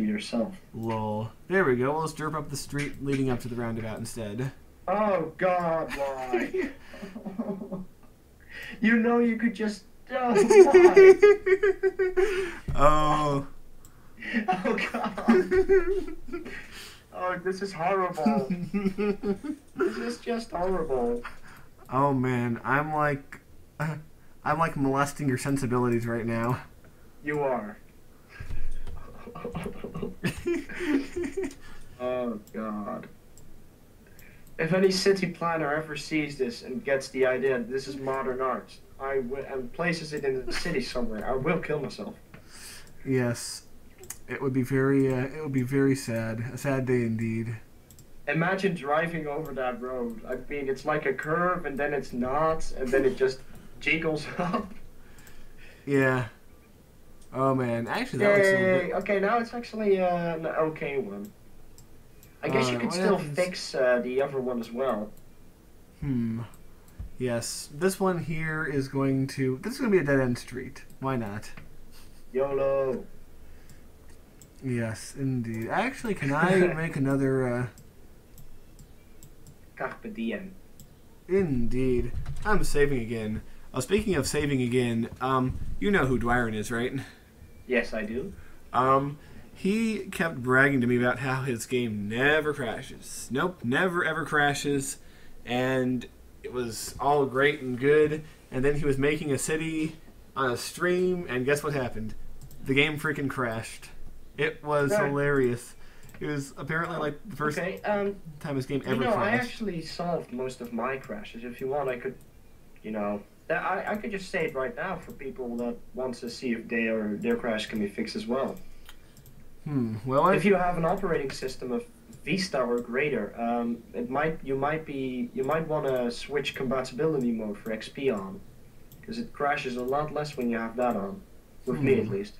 yourself. Lol. There we go. Well, let's derp up the street leading up to the roundabout instead. Oh God, why? You know you could just. Oh, why? Oh. Oh God. Oh, this is horrible. This is just horrible. Oh man, I'm like molesting your sensibilities right now. You are. Oh God. If any city planner ever sees this and gets the idea that this is modern art, and places it in the city somewhere, I will kill myself. Yes, it would be very sad. A sad day indeed. Imagine driving over that road. I mean, it's like a curve, and then it's not, and then it just jiggles up. Yeah. Oh man, actually that looks a little bit... Okay, now it's actually an okay one. I guess you could still fix the other one as well. Yes, this one here is going to... This is going to be a dead-end street. Why not? YOLO. Yes, indeed. Actually, can I make another... Carpe diem. Indeed. I'm saving again. Speaking of saving again, you know who Dwyron is, right? Yes, I do. He kept bragging to me about how his game never crashes. Nope, never ever crashes. And it was all great and good. And then he was making a city on a stream, and guess what happened? The game freaking crashed. It was hilarious. It was apparently like the first time his game ever crashed. I actually solved most of my crashes. If you want, I could, I could just say it right now for people that want to see if their crash can be fixed as well. Well, if you have an operating system of Vista or greater, you might want to switch compatibility mode for XP on, because it crashes a lot less when you have that on, with me at least.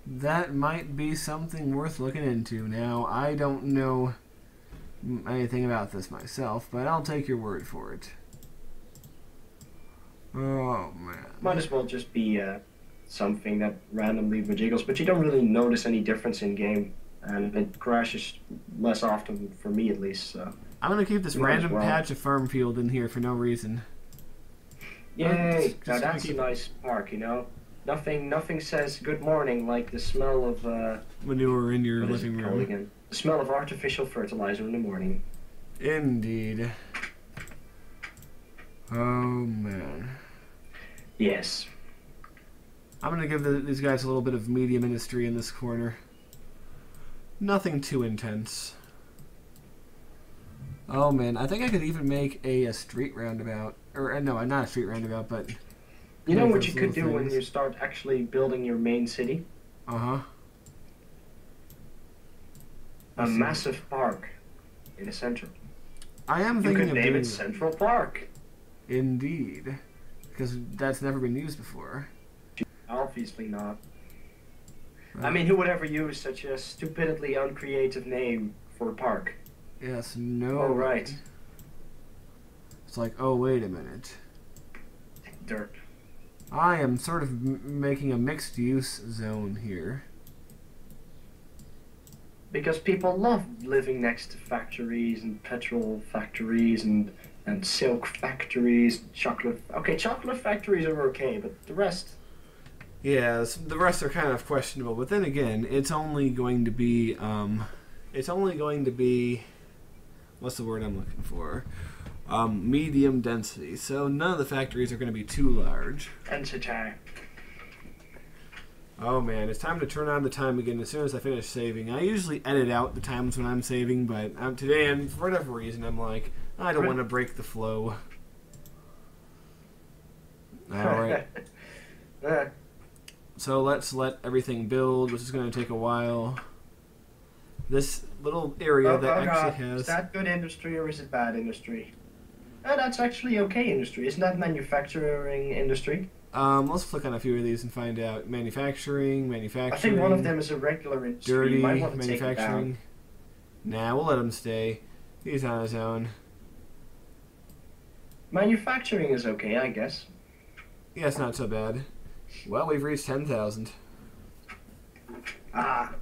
That might be something worth looking into. Now, I don't know anything about this myself, but I'll take your word for it. Oh man. Might as well just be something that randomly jiggles, but you don't really notice any difference in game, and it crashes less often for me at least. So I'm gonna keep this random patch of farm field in here for no reason. Yay! Now that's a nice park, you know. Nothing says good morning like the smell of manure in your living room. Again? The smell of artificial fertilizer in the morning. Indeed. Oh man. Yes. I'm gonna give these guys a little bit of medium industry in this corner. Nothing too intense. Oh man, I think I could even make a street roundabout. Or no, not a street roundabout, but... You know what you could do when you start actually building your main city? Uh-huh. A massive park in the center. I am thinking of doing... You could name it Central Park. Indeed. Because that's never been used before. Obviously not. I mean, who would ever use such a stupidly uncreative name for a park? Yes, no. Oh, right. It's like, oh, wait a minute. Dirt. I am sort of making a mixed-use zone here. Because people love living next to factories and petrol factories and silk factories, chocolate... Okay, chocolate factories are okay, but the rest... Yes, the rest are kind of questionable, but then again, it's only going to be, what's the word I'm looking for? Medium density, so none of the factories are going to be too large. Density. Oh man, it's time to turn on the time again as soon as I finish saving. I usually edit out the times when I'm saving, but today, and for whatever reason, I'm like, I don't want to break the flow. Alright. So let's let everything build, which is going to take a while. This little area that actually has... Is that good industry or is it bad industry? Oh, that's actually okay industry. Isn't that manufacturing industry? Let's click on a few of these and find out. Manufacturing. I think one of them is a regular industry. Dirty, you might want to manufacturing. Take it down. Nah, we'll let him stay. He's on his own. Manufacturing is okay, I guess. Yeah, it's not so bad. Well, we've reached 10,000. Ah.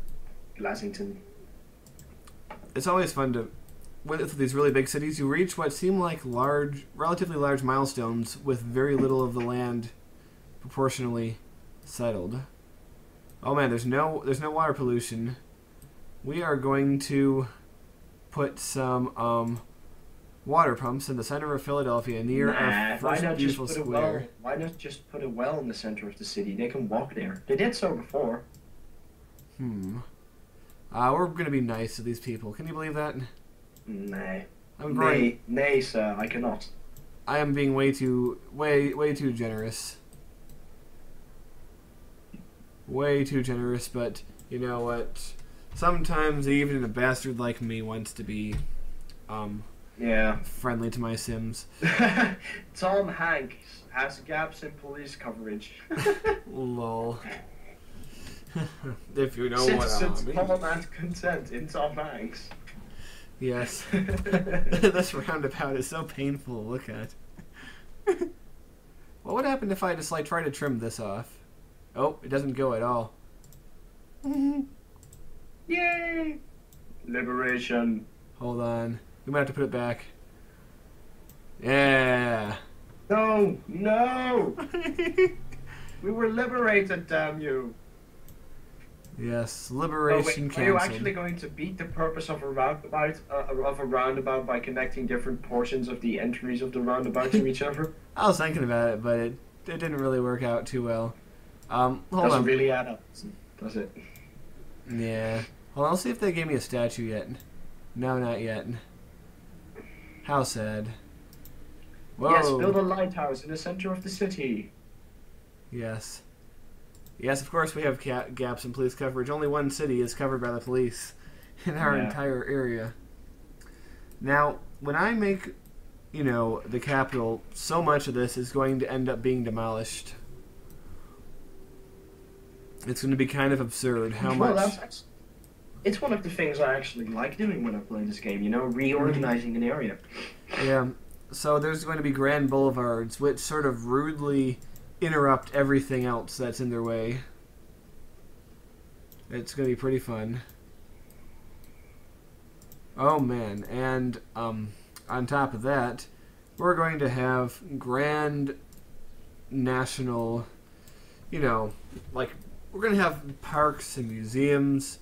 Pleasanton. It's always fun to, with these really big cities, you reach what seem like relatively large milestones with very little of the land proportionally settled. Oh man, there's no water pollution. We are going to put some water pumps in the center of Philadelphia near our first beautiful square. Why not just put a well in the center of the city? They can walk there. They did so before. We're going to be nice to these people. Can you believe that? Nay. Nay, sir, I cannot. I am being way too generous. Way too generous, but you know what? Sometimes even a bastard like me wants to be, friendly to my Sims. Tom Hanks has gaps in police coverage. Lol. If you know Citizens what I mean. calm and content in Tom Hanks. Yes. This roundabout is so painful to look at. What would happen if I just try to trim this off? Oh, it doesn't go at all. Yay! Liberation. Hold on. We might have to put it back. Yeah. No! We were liberated, damn you. Yes, liberation canceled. Are you actually going to beat the purpose of a roundabout by connecting different portions of the entries of the roundabout to each other? I was thinking about it, but it didn't really work out too well. Hold Doesn't on. really add up, does it? Yeah. Hold on, I'll see if they gave me a statue yet. No, not yet. How sad. Whoa. Yes, build a lighthouse in the center of the city. Yes. Yes, of course we have gaps in police coverage. Only one city is covered by the police in our entire area. Now, when I make, the capital, so much of this is going to end up being demolished. It's going to be kind of absurd how much... It's one of the things I actually like doing when I play this game, reorganizing an area. Yeah, so there's going to be grand boulevards, which sort of rudely interrupt everything else that's in their way. It's going to be pretty fun. Oh man, and on top of that, we're going to have grand national, we're going to have parks and museums.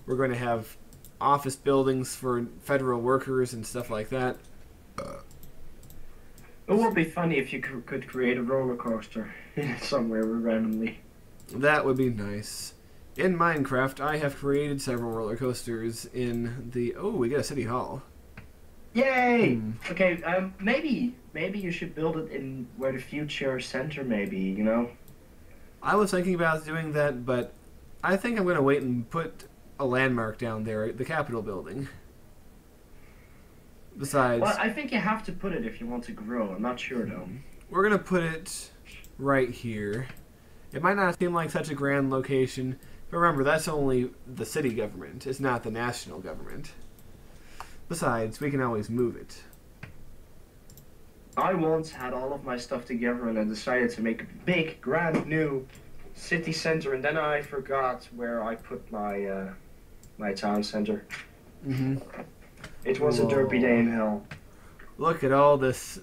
We're going to have office buildings for federal workers and stuff like that. It would be funny if you could create a roller coaster somewhere randomly. That would be nice. In Minecraft, I have created several roller coasters in the... Oh, we got a city hall. Yay! Okay, maybe you should build it in where the future center may be, I was thinking about doing that, but I think I'm going to wait and put a landmark down there, the Capitol building. Besides... Well, I think you have to put it if you want to grow. I'm not sure, though. We're going to put it right here. It might not seem like such a grand location, but remember, that's only the city government. It's not the national government. Besides, we can always move it. I once had all of my stuff together and I decided to make a big, grand new city center, and then I forgot where I put my my town center. It was a derpy day in hell. Look at all this,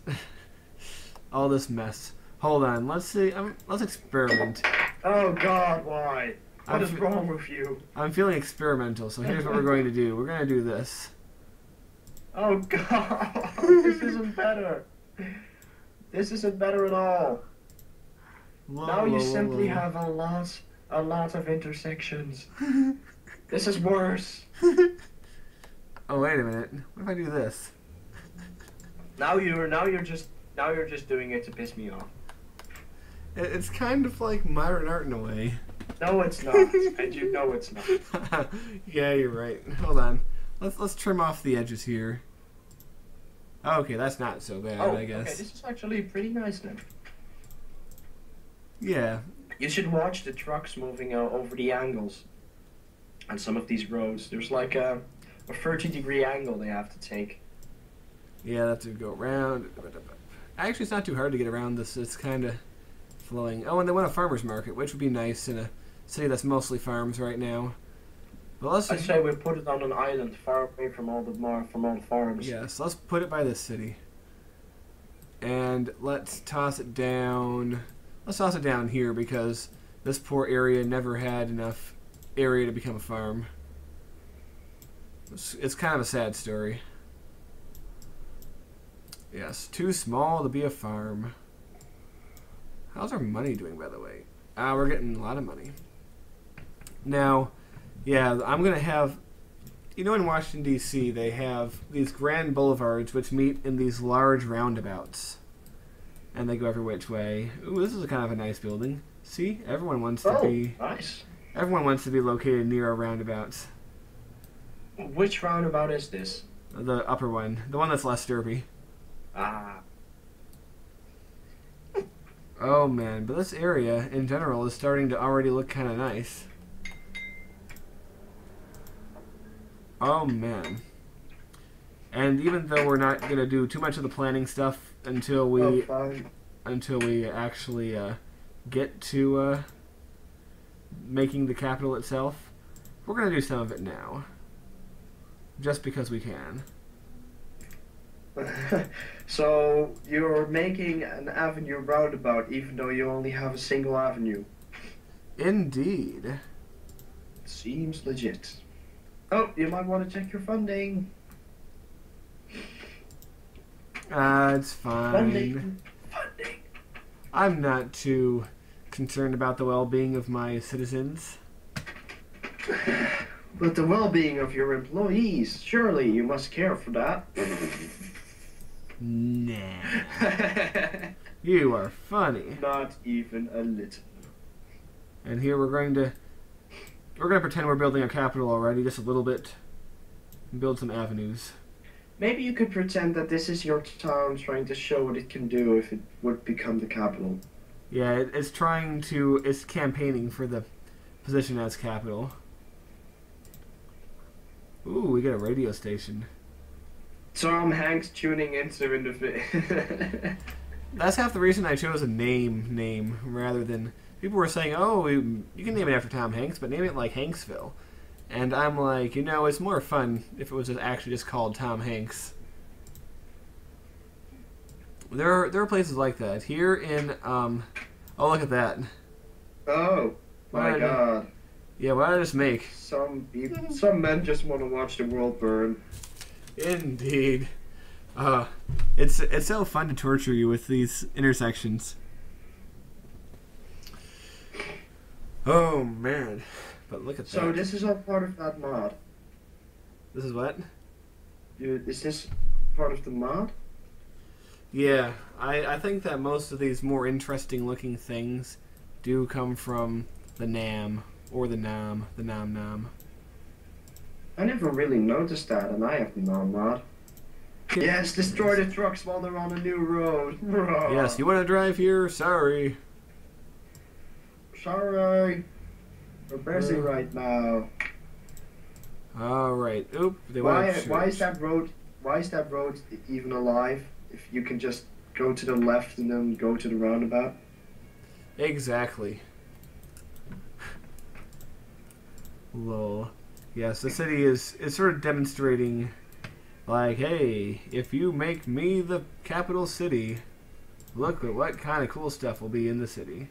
all this mess. Hold on, let's see. Let's experiment. Oh God, why? What is wrong with you? I'm feeling experimental, so here's what we're going to do. We're going to do this. Oh God, this isn't better. This isn't better at all. Now you simply have a lot of intersections. This is worse. Oh wait a minute. What if I do this? Now you're just doing it to piss me off. It's kind of like modern art in a way. No, it's not. And you know it's not. Yeah, you're right. Hold on. Let's trim off the edges here. Okay, that's not so bad, I guess. Okay, this is actually pretty nice then. Yeah. You should watch the trucks moving over the angles on some of these roads. There's like a 30-degree angle they have to take. Yeah, they have to go around. Actually, it's not too hard to get around this. It's kind of flowing. Oh, and they want a farmer's market, which would be nice in a city that's mostly farms right now. Well, let's I say we put it on an island, far away from all the farms. yes, let's put it by the city. And let's toss it down. Let's toss it down here because this poor area never had enough area to become a farm. It's kind of a sad story. Yes, too small to be a farm. How's our money doing, by the way? We're getting a lot of money. Now, yeah, I'm going to have... You know, in Washington, D.C., they have these grand boulevards which meet in these large roundabouts. And they go every which way. Ooh, this is kind of a nice building. See? Everyone wants to be... nice. Everyone wants to be located near our roundabouts. Which roundabout is this? The upper one. The one that's less derpy. Ah. Oh, man. But this area, in general, is starting to already look kind of nice. Oh, man. And even though we're not going to do too much of the planning stuff until we actually get to making the capital itself, we're going to do some of it now. Just because we can. So, you're making an avenue roundabout even though you only have a single avenue. Indeed. Seems legit. Oh, you might want to check your funding. It's fine. Funding. I'm not too concerned about the well-being of my citizens. But the well-being of your employees, surely you must care for that. Nah. You are funny. Not even a little. And here we're going to pretend we're building a capital already, just a little bit, and build some avenues. Maybe you could pretend that this is your town trying to show what it can do if it would become the capital. Yeah, it's campaigning for the position as capital. Ooh, we get a radio station. Tom Hanks tuning into That's half the reason I chose a name rather than... People were saying, oh, you can name it after Tom Hanks, but name it like Hanksville. And I'm like, it's more fun if it was actually just called Tom Hanks. There are places like that. Here in, oh, look at that. Oh, my God. Yeah, what did I just make? Some men just want to watch the world burn. Indeed. It's so fun to torture you with these intersections. Oh, man. But look at that. So this is all part of that mod? This is what? Is this part of the mod? Yeah, I think that most of these more interesting looking things do come from the NAM, or the NAM, the NAM. I never really noticed that, and I have the non-mod. Yes, destroy the trucks while they're on a new road. Yes, you want to drive here? Sorry. Sorry. We're busy right now. Alright. Oop, why is that road even alive if you can just go to the left and then go to the roundabout? Exactly. Lol. Yes, the city is sort of demonstrating, like, hey, if you make me the capital city, look at what kind of cool stuff will be in the city.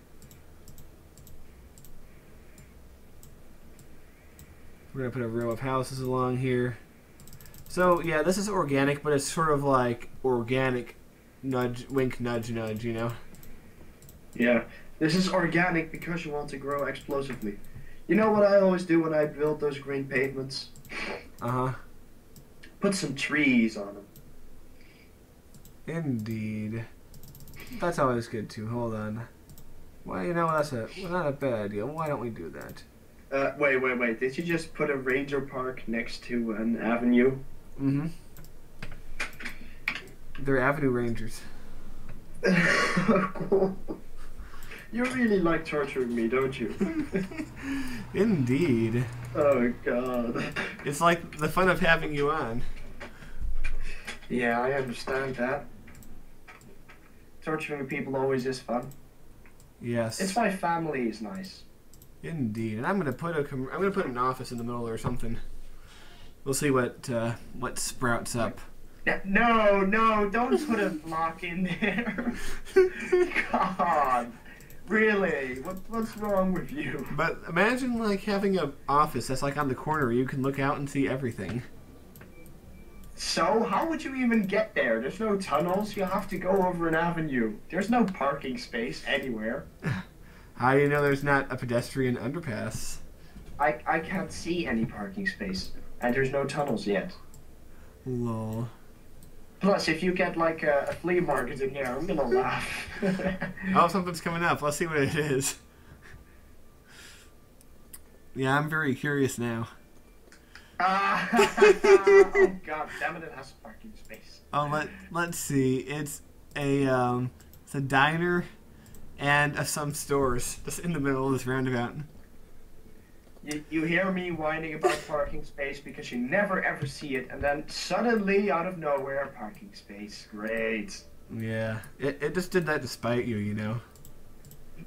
We're going to put a row of houses along here. So, yeah, this is organic, but it's sort of like organic nudge, wink, nudge, nudge, you know? Yeah, this is organic because you want to grow explosively. You know what I always do when I build those green pavements? Uh-huh. Put some trees on them. Indeed. That's always good, too. Hold on. Well, that's not a bad idea. Why don't we do that? Wait. Did you just put a ranger park next to an avenue? Mm-hmm. They're avenue rangers. Cool. You really like torturing me, don't you? Indeed. Oh, God. It's like the fun of having you on. Yeah, I understand that. Torturing people always is fun. Yes. It's why family is nice. Indeed, and I'm gonna put an office in the middle or something. We'll see what sprouts up. No, don't put a block in there. God, really? What's wrong with you? But imagine like having an office that's like on the corner where you can look out and see everything. So, how would you even get there? There's no tunnels. You have to go over an avenue. There's no parking space anywhere. How do you know there's not a pedestrian underpass? I can't see any parking space, and there's no tunnels yet. Lol. Plus, if you get like a flea market in here, I'm gonna laugh. Oh, something's coming up. Let's see what it is. Yeah, I'm very curious now. Oh god damn it! It has a parking space. Oh, let's see. It's a diner and some stores just in the middle of this roundabout. You hear me whining about parking space because you never ever see it, and then suddenly out of nowhere, parking space. Great. Yeah, it just did that to spite you, you know.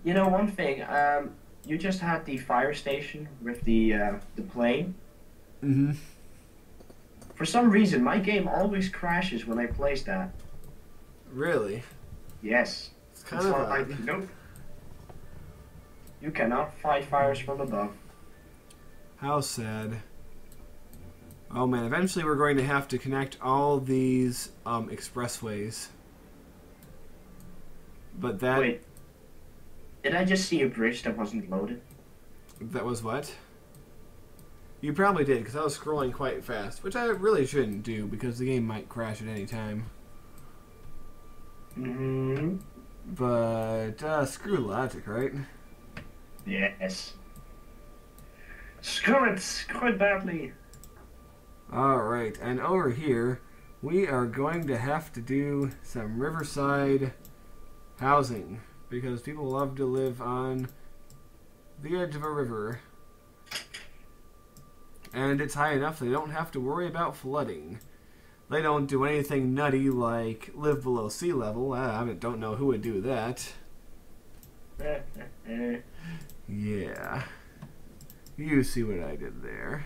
You know one thing. You just had the fire station with the plane. Mm-hmm. For some reason, my game always crashes when I place that. Really? Yes. It's kind of like, nope. You cannot fight fires from above. How sad. Oh man, eventually we're going to have to connect all these expressways. But that... Wait. Did I just see a bridge that wasn't loaded? That was what? You probably did, because I was scrolling quite fast, which I really shouldn't do, because the game might crash at any time. Mm-hmm. But, screw logic, right? Yes. Screw it badly. Alright, and over here, we are going to have to do some riverside housing, because people love to live on the edge of a river. And it's high enough they don't have to worry about flooding. They don't do anything nutty like live below sea level. I don't know who would do that. Yeah. You see what I did there.